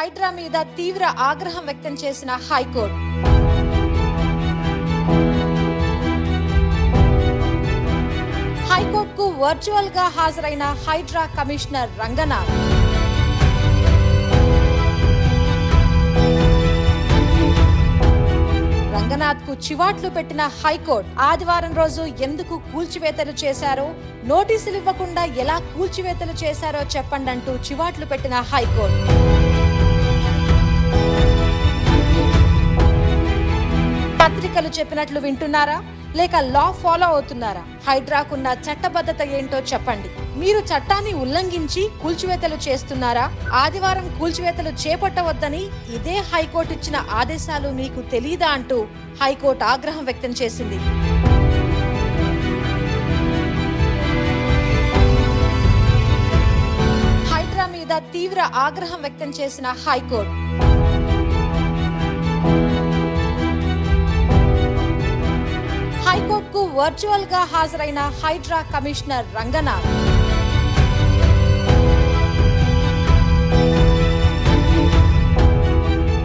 హైడ్రా మీద తీవ్ర ఆగ్రహం వ్యక్తం చేసిన హైకోర్టు. హైకోర్టుకు వర్చువల్ గా హాజరైన హైడ్రా కమిషనర్ రంగనాథ్. రంగనాథ్ కు చివాట్లు పెట్టిన హైకోర్టు ఆదివారం రోజు ఎందుకు కూల్చివేతలు చేశారో, నోటీసులు ఇవ్వకుండా ఎలా కూల్చివేతలు చేశారో చెప్పండి అంటూ చివాట్లు పెట్టిన హైకోర్టు. పత్రికలు చెప్పినట్లు వింటున్నారా లేక లా ఫాలో అవుతున్నారా? హైడ్రాకున్న చట్టబద్ధత ఏంటో చెప్పండి. మీరు చట్టాన్ని ఉల్లంఘించి కూల్చివేతలు చేస్తున్నారా? ఆదివారం కూల్చివేతలు చేపట్టవద్దని ఇదే హైకోర్టు ఇచ్చిన ఆదేశాలు మీకు తెలీదా అంటూ హైకోర్టు ఆగ్రహం వ్యక్తం చేసింది. హైడ్రా మీద తీవ్ర ఆగ్రహం వ్యక్తం చేసిన హైకోర్టు. హైకోర్టుకు వర్చువల్ గా హాజరైన హైడ్రా కమిషనర్ రంగనాథ్.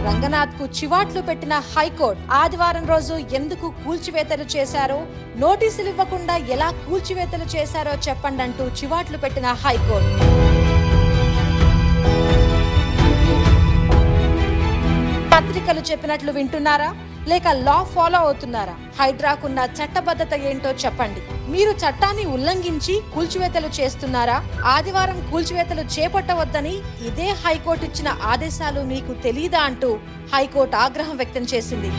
రంగనాథ్ కు చివాట్లు పెట్టిన హైకోర్టు ఆదివారం రోజు ఎందుకు కూల్చివేతలు చేశారో, నోటీసులు ఇవ్వకుండా ఎలా కూల్చివేతలు చేశారో చెప్పండి అంటూ చివాట్లు పెట్టిన హైకోర్టు. పత్రికలు చెప్పినట్లు వింటున్నారా లేక లా ఫాలో అవుతున్నారా? హైడ్రాకున్న చట్టబద్ధత ఏంటో చెప్పండి. మీరు చట్టాన్ని ఉల్లంఘించి కూల్చివేతలు చేస్తున్నారా? ఆదివారం కూల్చివేతలు చేపట్టవద్దని ఇదే హైకోర్టు ఇచ్చిన ఆదేశాలు మీకు తెలీదా అంటూ హైకోర్టు ఆగ్రహం వ్యక్తం చేసింది.